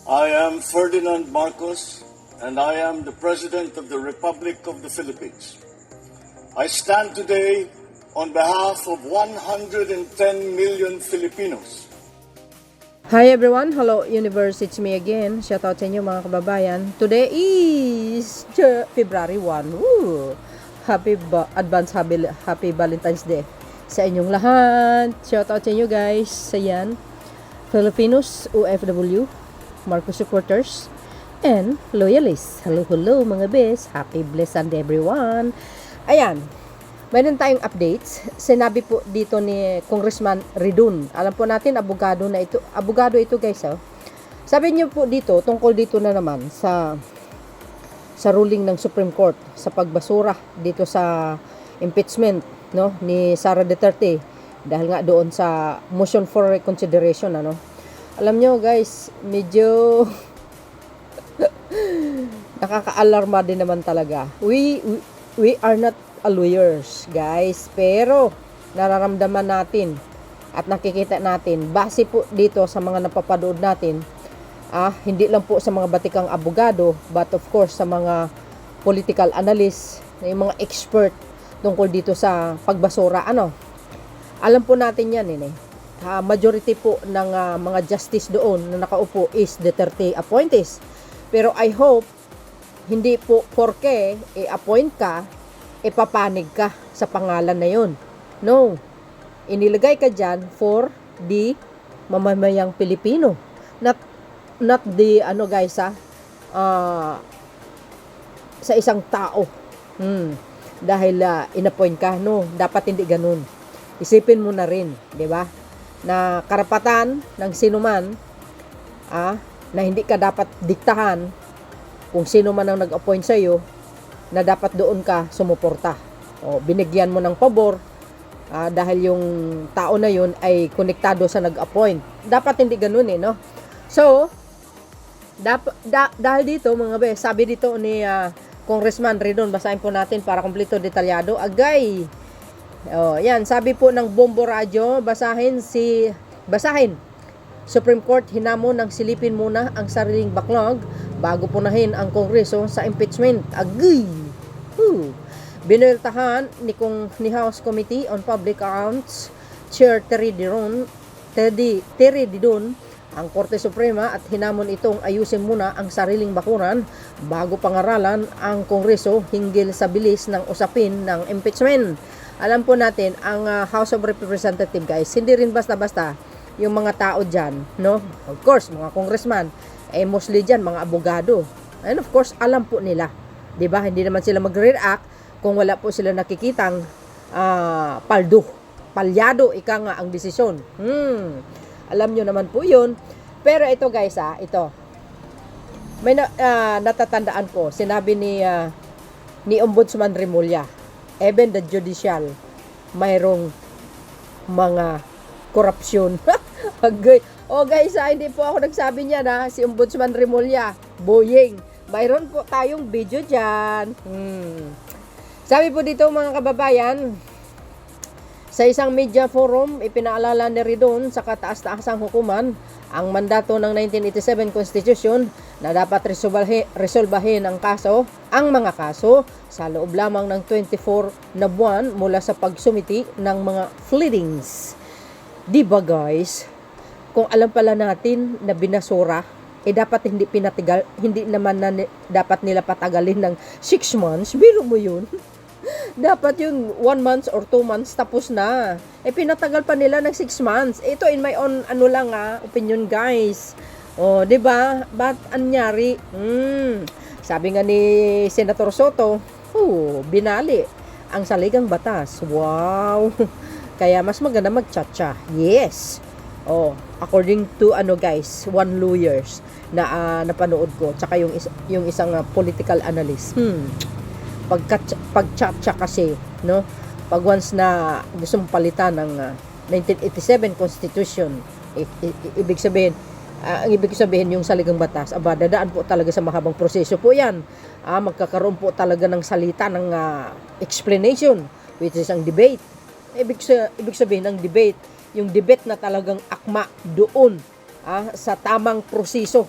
I am Ferdinand Marcos, and I am the President of the Republic of the Philippines. I stand today on behalf of 110 million Filipinos. Hi everyone, hello universe, it's me again. Shout out sa inyo mga kababayan. Today is February 1. Woo! Happy Valentine's Day sa inyong lahat. Shout out sa inyo guys. Ayan, Filipinos, OFW, Marcos supporters, and loyalists. Hello mga bes. Happy blessed everyone. Ayan, mayroon tayong updates. Sinabi po dito ni Congressman Ridun. Alam po natin, abogado ito guys. Oh. Sabi niyo po dito, tungkol dito na naman sa ruling ng Supreme Court sa pagbasura dito sa impeachment, no, ni Sara Duterte dahil nga doon sa motion for reconsideration, ano. Alam nyo guys, medyo nakaka-alarma din naman talaga. We are not lawyers guys, pero nararamdaman natin at nakikita natin base po dito sa mga napapanood natin, hindi lang po sa mga batikang abogado, but of course sa mga political analysts, yung mga expert tungkol dito sa pagbasura, ano. Alam po natin yan majority po ng mga justice doon na nakaupo is Duterte appointees. Pero I hope hindi po porke i-appoint ka, ipapanig ka sa pangalan na yun. No. Inilagay ka dyan for the mamamayang Pilipino. Not the guys sa isang tao. Dahil in-appoint ka, no. Dapat hindi ganun. Isipin mo na rin, di ba? Na karapatan ng sinuman na hindi ka dapat diktahan kung sino man ang nag-appoint sa iyo, na dapat doon ka sumuporta. O binigyan mo ng pabor dahil yung tao na yun ay konektado sa nag-appoint. Dapat hindi ganoon no. So dahil dito mga be, sabi dito ni Congressman Ridon, basahin po natin para kumpleto detalyado. Agay. Yan, sabi po ng Bombo Radio, basahin. Supreme Court hinamon ng silipin muna ang sariling backlog bago punahin ang Kongreso sa impeachment. Agay! Binultahan ni House Committee on Public Accounts Chair Terry Didon ang Korte Suprema at hinamon itong ayusin muna ang sariling bakuran bago pangaralan ang Kongreso hinggil sa bilis ng usapin ng impeachment. Alam po natin, ang House of Representatives guys, hindi rin basta-basta yung mga tao dyan, no? Of course, mga congressman, mostly dyan, mga abogado. And of course, alam po nila. Diba? Hindi naman sila magre-react kung wala po sila nakikitang palyado, ika nga ang desisyon. Alam nyo naman po yun. Pero ito guys, ito. May natatandaan ko, sinabi ni Ombudsman Remulla, even the judicial, mayroong mga korupsyon. Guys, hindi po ako nagsabi niya si Ombudsman Remulla, Boying. Mayroon po tayong video dyan. Sabi po dito mga kababayan, sa isang media forum, ipinaalala ni Ridon sa kataas-taasang hukuman ang mandato ng 1987 Constitution na dapat resolbahin ang mga kaso sa loob lamang ng 24 na buwan mula sa pagsumiti ng mga pleadings. Diba guys? Kung alam pala natin na binasura, dapat hindi naman dapat nila patagalin ng 6 months. Biro mo yun. Dapat yung 1 month or 2 months tapos na. Pinatagal pa nila ng 6 months. Ito in my own opinion guys. Di ba? Ba't anyari? Sabi nga ni Senator Soto, binali ang saligang batas. Wow. Kaya mas maganda mag-chacha. Yes. According to guys, one lawyers na napanood ko, tsaka yung isang political analyst. Pag-chacha kasi, no? Pag once na gusto mong palitan ng 1987 Constitution, ibig sabihin, ang ibig sabihin yung saligang batas, dadaan po talaga sa mahabang proseso po yan. Magkakaroon po talaga ng salita ng explanation, which is ang debate. Ibig sabihin ng debate, yung debate na talagang akma doon sa tamang proseso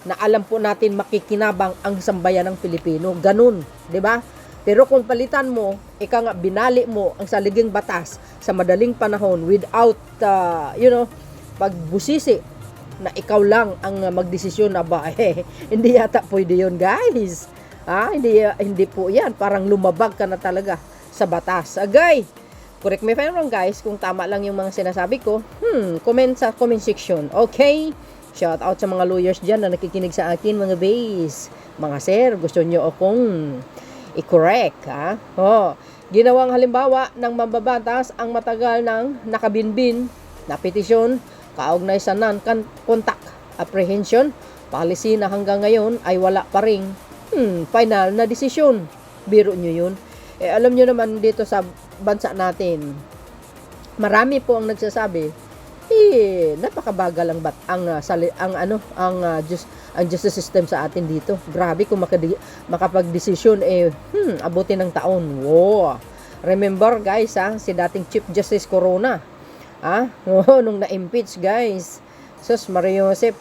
na alam po natin makikinabang ang sambayan ng Pilipino. Ganun, 'di ba? Pero kung palitan mo, ika nga binali mo ang saliging batas sa madaling panahon without pagbusisi na ikaw lang ang magdesisyon na ba, hindi yata pwede yun, guys. Hindi po yan. Parang lumabag ka na talaga sa batas. Agay, correct me if I'm wrong, guys, kung tama lang yung mga sinasabi ko. Comment sa comment section. Okay? Shout out sa mga lawyers dyan na nakikinig sa akin, mga base. Mga sir, gusto nyo akong i-correct, ha? Ginawang halimbawa ng mambabatas ang matagal ng nakabinbin na petisyon kaugnay sa non-contact apprehension policy na hanggang ngayon ay wala pa ring final na desisyon. Biro nyo yun. Alam nyo naman dito sa bansa natin, marami po ang nagsasabi, napakabagal lang ang justice system sa atin dito. Grabe kung makapag-desisyon abutin ng taon. Wow. Remember guys, si dating Chief Justice Corona, nung na-impeach, guys. Sus Maria Josep,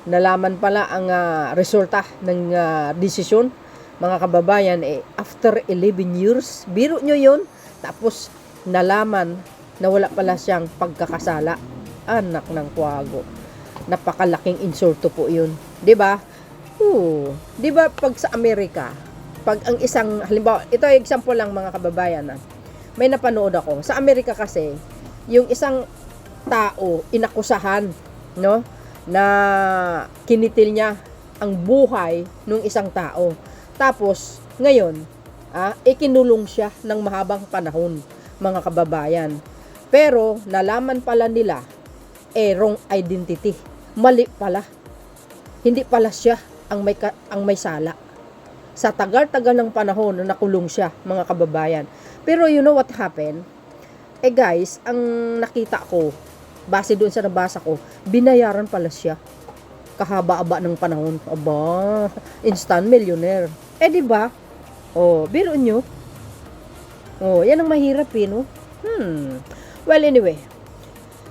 nalaman pala ang resulta ng desisyon, mga kababayan, after 11 years. Biro nyo yun. Tapos nalaman na wala pala siyang pagkakasala. Anak ng kwago. Napakalaking insulto po yun. 'Di ba? 'Di ba pag sa Amerika, pag ang isang, halimbawa, ito ay example lang, mga kababayan, may napanood ako. Sa Amerika kasi, yung isang tao inakusahan, no, na kinitil niya ang buhay ng isang tao. Tapos ngayon, ikinulong siya ng mahabang panahon, mga kababayan. Pero nalaman pala nila wrong identity. Mali pala. Hindi pala siya ang may sala. Sa tagal-tagal ng panahon na nakulong siya, mga kababayan. Pero you know what happened? Guys, ang nakita ko, base doon sa nabasa ko, binayaran pala siya. Kahaba-aba ng panahon. Aba, instant millionaire. Di ba? Biro nyo. Yan ang mahirap, no? Well, anyway.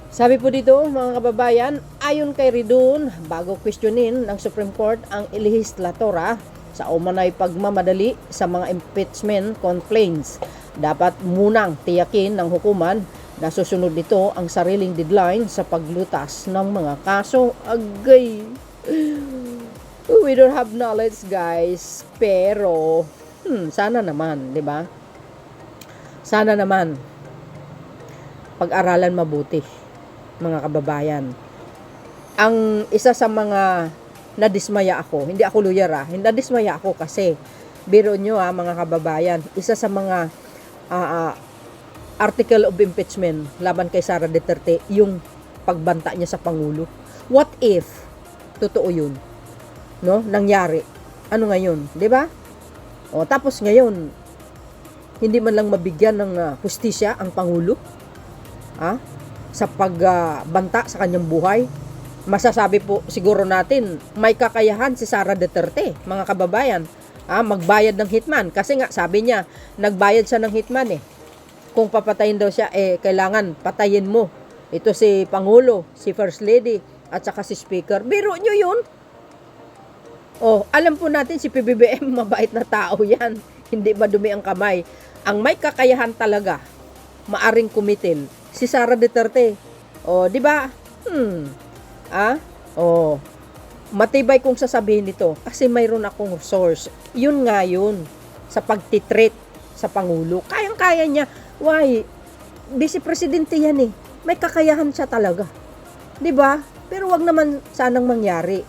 Sabi po dito, mga kababayan, ayon kay Ridon, bago questionin ng Supreme Court ang lehislatura sa umanay pagmamadali sa mga impeachment complaints, dapat munang tiyakin ng hukuman na susunod nito ang sariling deadline sa paglutas ng mga kaso. Agay! We don't have knowledge, guys. Pero, sana naman, di ba? Sana naman, pag-aralan mabuti, mga kababayan. Ang isa sa mga nadismaya ako, hindi ako lawyer, nadismaya ako kasi, biro nyo mga kababayan, isa sa mga article of impeachment laban kay Sara Duterte, yung pagbanta niya sa Pangulo. What if totoo yun? No? Nangyari. Ano ngayon? 'Di ba? Tapos ngayon, hindi man lang mabigyan ng hustisya ang Pangulo sa pagbanta sa kanyang buhay. Masasabi po siguro natin, may kakayahan si Sara Duterte, mga kababayan, magbayad ng hitman. Kasi nga, sabi niya, nagbayad siya ng hitman Kung papatayin daw siya, kailangan patayin mo. Ito si Pangulo, si First Lady, at saka si Speaker. Biro nyo yun. Alam po natin si PBBM, mabait na tao yan. Hindi madumi ang kamay. Ang may kakayahan talaga, maaring kumitil, si Sara Duterte. Di ba? Matibay kong sasabihin nito kasi mayroon akong source. Yun nga yun, sa pagtitreat sa Pangulo. Kayang-kaya niya. Why? Vice Presidente yan May kakayahan siya talaga. 'Di ba? Pero wag naman sanang mangyari.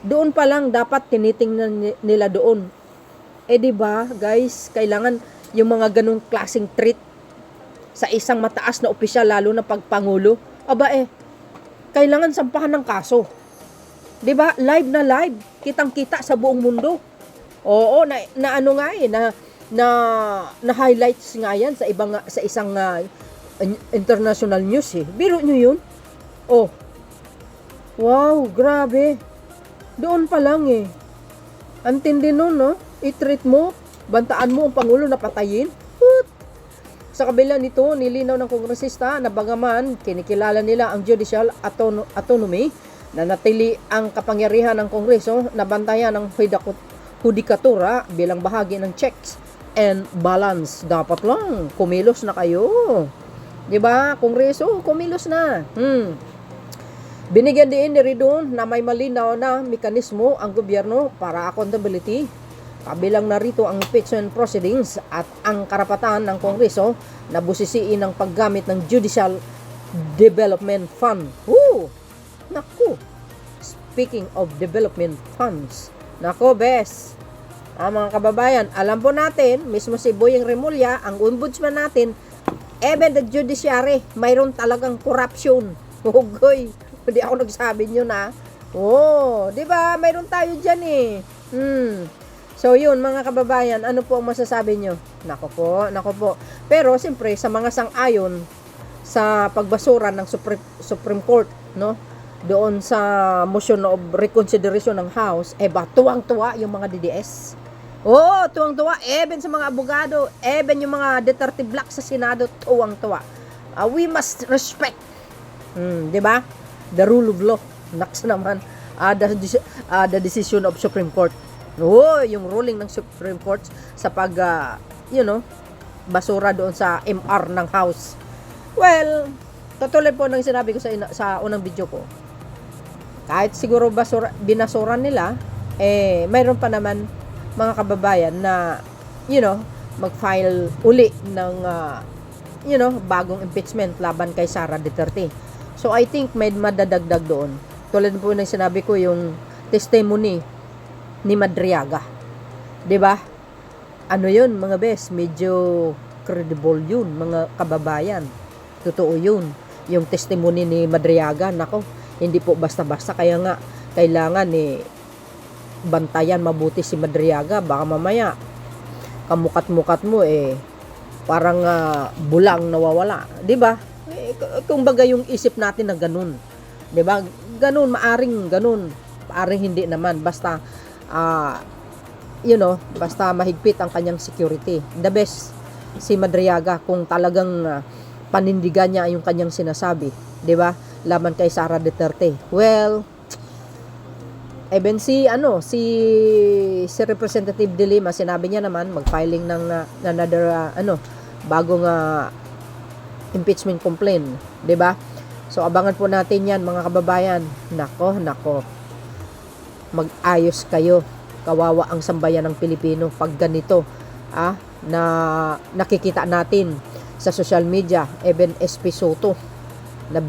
Doon pa lang dapat tinitingnan nila doon. 'Di ba, guys? Kailangan yung mga ganung klaseng treat sa isang mataas na opisyal, lalo na pagpangulo. Kailangan sampahan ng kaso. 'Di ba? Live na live, kitang-kita sa buong mundo. Na highlights nga yan sa isang international news Biro nyo yun? Wow, grabe. Doon pa lang ang tindi nun, no? I-treat mo, bantaan mo ang Pangulo na patayin. Sa kabila nito, nilinaw ng kongresista na bagaman kinikilala nila ang judicial autonomy Nanatili ang kapangyarihan ng Kongreso na bantayan ng hudikatura bilang bahagi ng checks and balance. Dapat lang, kumilos na kayo. 'Di ba? Kongreso, kumilos na. Binigyan din ni Ridon na may malinaw na mekanismo ang gobyerno para accountability. Kabilang narito ang impeachment proceedings at ang karapatan ng Kongreso na busisiin ang paggamit ng Judicial Development Fund. Naku! Speaking of development funds, nako bes, mga kababayan, alam po natin, mismo si Boyeng Remulla, ang ombudsman natin, even the judiciary, mayroon talagang corruption. Hugoy, hindi ako nagsabi nyo na. Di ba? Mayroon tayo dyan eh. So yun, mga kababayan, ano po ang masasabi nyo? Nako po. Pero siyempre, sa mga sang-ayon sa pagbasura ng Supreme Court, no? Doon sa motion of reconsideration ng House, tuwang-tuwa yung mga DDS. Tuwang-tuwa. Even sa mga abogado, even yung mga Duterte Black sa Senado, tuwang-tuwa. We must respect, di ba? The rule of law. Naks naman, the decision of Supreme Court. Yung ruling ng Supreme Court sa pag, basura doon sa MR ng House. Well, katulad po ng sinabi ko sa unang video ko, kahit siguro binasuran nila, mayroon pa naman mga kababayan na, mag-file uli ng, bagong impeachment laban kay Sara Duterte. So, I think may madadagdag doon. Tulad po ng sinabi ko, yung testimony ni Madriaga. 'Di ba? Ano yun, mga bes? Medyo credible yun, mga kababayan. Totoo yun. Yung testimony ni Madriaga, nako, hindi po basta-basta. Kaya nga, kailangan bantayan mabuti si Madriaga. Baka mamaya, kamukat-mukat mo parang bulang nawawala. 'Di ba? Kung baga yung isip natin na ganun. 'Di ba? Ganun, maaring ganun. Maaring hindi naman. Basta, basta mahigpit ang kanyang security. The best, si Madriaga, kung talagang panindigan niya yung kanyang sinasabi. 'Di ba? Laban kay Sara Duterte. Well, even si Representative De Lima, sinabi niya naman mag-filing ng another bagong impeachment complaint, 'di ba? So abangan po natin 'yan, mga kababayan. Nako. Mag-ayos kayo. Kawawa ang sambayan ng Pilipino pag ganito na nakikita natin sa social media, even SP Soto na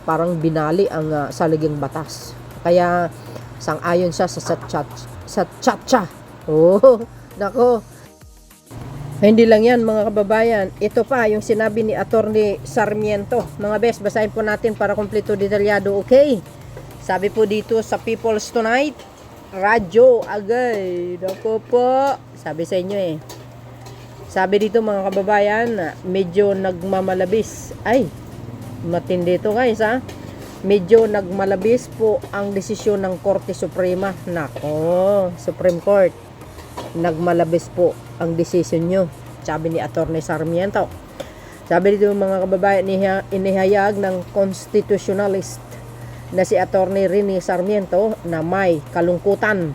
parang binali ang saligang batas. Kaya sang-ayon siya sa chat-chat. Nako. Hindi lang yan, mga kababayan. Ito pa yung sinabi ni Attorney Sarmiento. Mga best, basahin po natin para kompleto detalyado. Okay? Sabi po dito sa People's Tonight, radyo agay. Nako po. Sabi sa inyo Sabi dito, mga kababayan, medyo nagmamalabis. Ay, matindi ito guys Medyo nagmalabis po ang desisyon ng Korte Suprema. Nako, Supreme Court. Nagmalabis po ang desisyon nyo. Sabi ni Attorney Sarmiento. Sabi dito, mga kababayan, inihayag ng constitutionalist na si Attorney Rene Sarmiento na may kalungkutan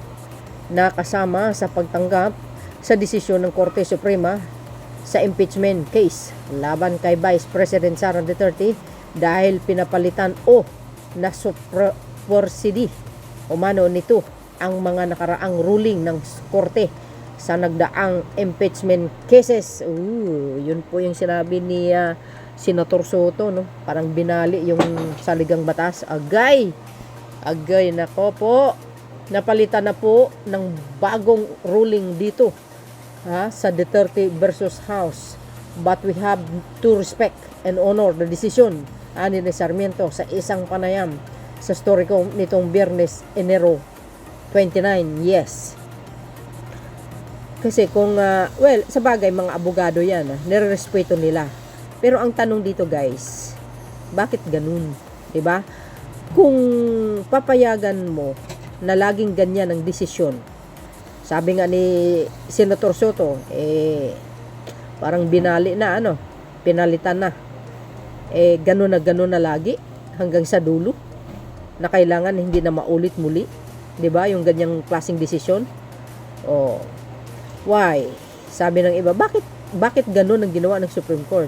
na kasama sa pagtanggap sa desisyon ng Korte Suprema sa impeachment case laban kay Vice President Sara Duterte dahil pinapalitan na supersede umano nito ang mga nakaraang ruling ng Korte sa nagdaang impeachment cases. Yun po yung sinabi ni Senator Soto, no? Parang binali yung saligang batas. Agay, nako po. Napalitan na po ng bagong ruling dito sa Duterte versus House. But we have to respect and honor the decision ni Sarmiento sa isang panayam sa story ko nitong Biyernes, Enero 29. Yes. Kasi kung, sa bagay, mga abogado yan, nirerespeto nila. Pero ang tanong dito, guys, bakit ganun? Diba? Kung papayagan mo na laging ganyan ang desisyon, sabi nga ni Senator Soto, parang binali na, pinalitan na. Ganun na lagi, hanggang sa dulo. na kailangan hindi na maulit muli. 'Di ba? Yung ganyang klaseng desisyon. Oh. Why? Sabi ng iba, bakit ganun ang ginawa ng Supreme Court?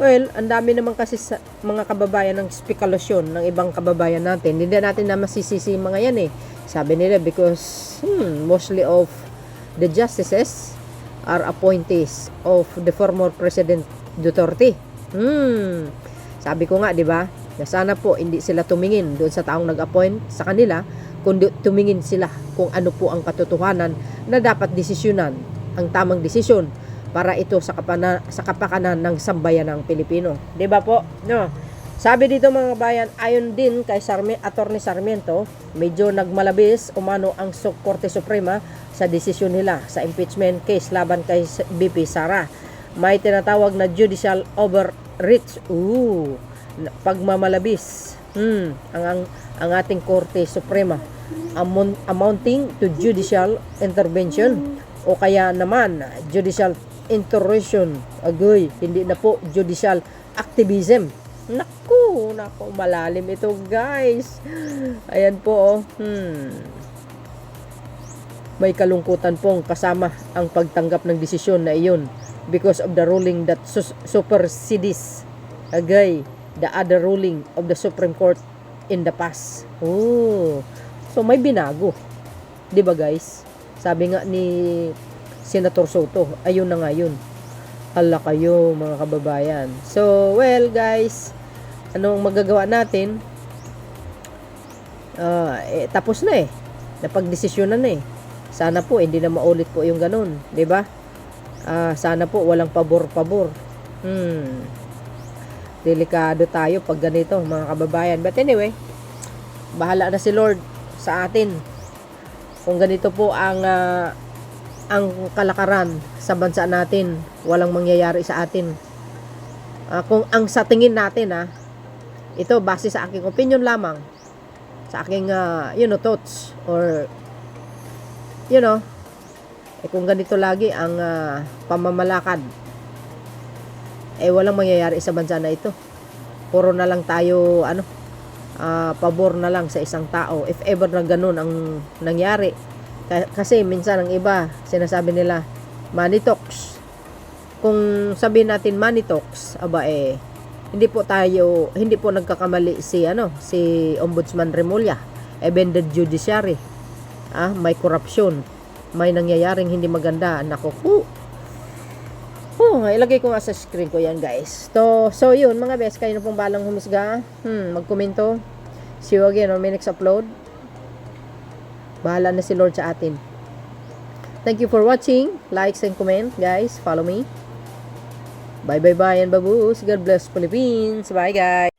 Well, ang dami naman kasi sa mga kababayan ng spekulasyon ng ibang kababayan natin. Hindi natin na masisisi mga yan eh. Sabi nila because mostly of the justices are appointees of the former President Duterte. Sabi ko nga, di ba? Na sana po hindi sila tumingin doon sa taong nag-appoint sa kanila, kundi tumingin sila kung ano po ang katotohanan na dapat desisyonan, ang tamang desisyon para ito sa kapakanan ng sambayan ng Pilipino. 'Di ba po? No. Sabi dito mga bayan, ayon din kay Attorney Sarmiento, medyo nagmalabis umano ang Korte Suprema sa desisyon nila sa impeachment case laban kay BP Sara. May tinatawag na judicial overreach. Pagmamalabis. Ang ating Korte Suprema amounting to judicial intervention o kaya naman judicial intrusion. Agoy, hindi na po judicial activism. Naku, malalim ito guys. Ayan po May kalungkutan pong kasama ang pagtanggap ng desisyon na iyon because of the ruling that supersedes the other ruling of the Supreme Court in the past. So may binago. 'Di ba guys? Sabi nga ni Senator Soto, ayun na nga yun. Hala kayo mga kababayan. So, well guys, anong magagawa natin? Tapos na napagdesisyonan na Sana po hindi na maulit po yung ganun, 'di ba? Sana po walang pabor-pabor. Delikado tayo pag ganito mga kababayan. But anyway, bahala na si Lord sa atin. Kung ganito po ang kalakaran sa bansa natin, walang mangyayari sa atin. Kung ang sa tingin natin ito base sa aking opinion lamang, sa aking thoughts or kung ganito lagi ang pamamalakad, walang mangyayari sa bansa na ito. Puro na lang tayo pabor na lang sa isang tao if ever na ganun ang nangyari. Kasi minsan ang iba sinasabi nila money talks. Kung sabihin natin money talks, hindi po nagkakamali si Ombudsman Remulla. Even the judiciary, may corruption, may nangyayaring hindi maganda. Nako, ilagay ko nga sa screen ko yan guys. So yun mga best, kayo na pong balang humisga, magkomento. See you again on my next upload. Bahala na si Lord sa atin. Thank you for watching. Likes and comment guys. Follow me. Bye and babush. God bless Philippines. Bye guys.